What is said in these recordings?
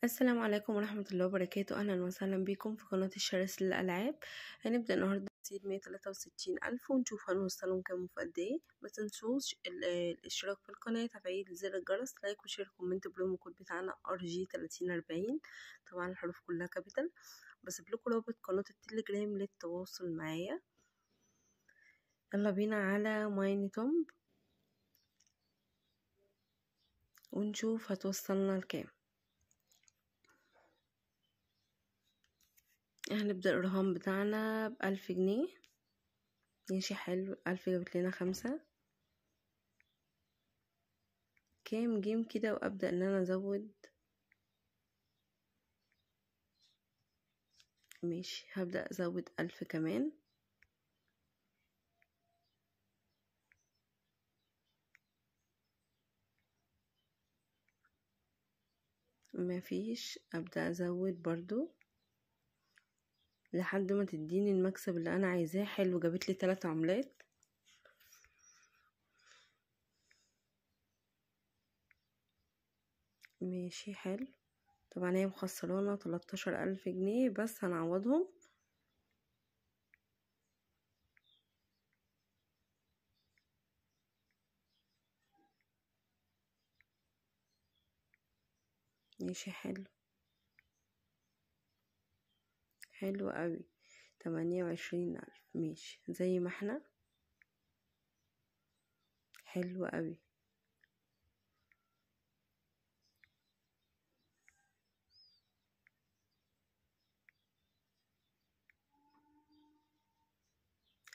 السلام عليكم ورحمة الله وبركاته. أهلا وسهلا بكم في قناة الشرس للألعاب. هنبدأ النهاردة تسير 163,000 ونشوف هنوصلهم كام وفي قد ايه. متنسوش الاشتراك في القناة، تفعيل زر الجرس، لايك وشير كومنت. برومو كود بتاعنا RG3040. طبعا الحروف كلها كابيتال. بسيب لكم رابط قناة التليجرام للتواصل معايا. يلا بينا على ماينتومب ونشوف هتوصلنا لكام. هنبدأ الرهان بتاعنا ب1000 جنيه. ماشي حلو. 1000 جابت لنا 5. كام جيم كده وأبدأ إن أنا أزود. ماشي هبدأ أزود 1000 كمان. مفيش، أبدأ أزود برضو لحد ما تديني المكسب اللي أنا عايزاه. حلو، جابتلي 3 عملات. ماشي حلو. طبعا هي مخسرانا 13,000 جنيه بس هنعوضهم. ماشي حلو. حلو قوي. 28,000. ماشي زي ما احنا. حلو قوي.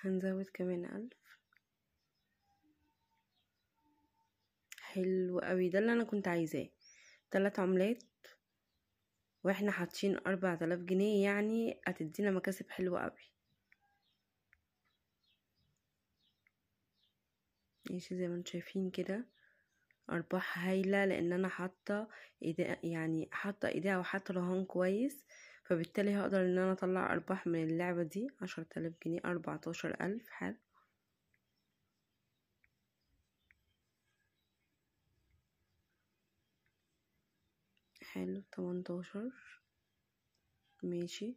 هنزود كمان 1000. حلو قوي، ده اللي انا كنت عايزاه. 3 عملات واحنا حاطين 4000 جنيه، يعني هتدينا مكاسب حلوة قوي. ماشي زي ما انتم شايفين كده، ارباح هايلة لان انا حاطة ايديا، يعني حاطة ايديا وحاطة رهان كويس، فبالتالي هقدر ان انا اطلع ارباح من اللعبة دي. 10,000 جنيه 14,000. حلو. حلو 18. ماشي.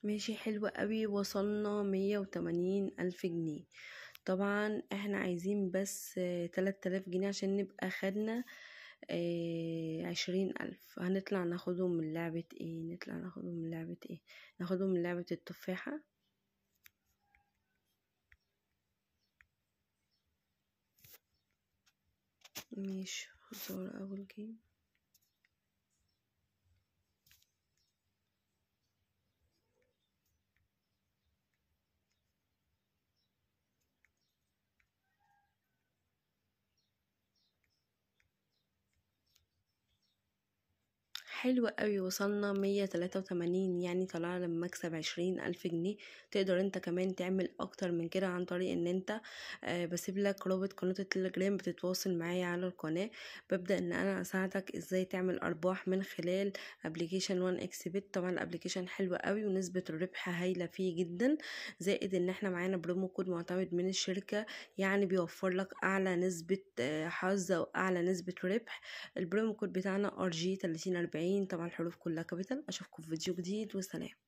ماشي حلو قوي. وصلنا 180,000 جنيه. طبعا احنا عايزين بس 3000 جنيه عشان نبقى خدنا 20,000. هنطلع ناخدهم من لعبة ايه؟ ناخدهم من لعبة التفاحة. ماشي خسارة أول جيم. حلو قوي. وصلنا 183، يعني طلعنا بمكسب 20,000 جنيه. تقدر انت كمان تعمل اكتر من كده عن طريق ان انت بسيب لك رابط قناة التليجرام، بتتواصل معايا على القناة. ببدأ ان انا اساعدك ازاي تعمل ارباح من خلال ابلكيشن 1 اكس بت. طبعا الابلكيشن حلو قوي ونسبة الربح هايلة فيه جدا، زائد ان احنا معانا برومو كود معتمد من الشركة، يعني بيوفر لك اعلى نسبة حظ او اعلى نسبة ربح. البرومو كود بتاعنا RG3040. طبعا الحروف كلها كابيتال. اشوفكم في فيديو جديد، وسلام.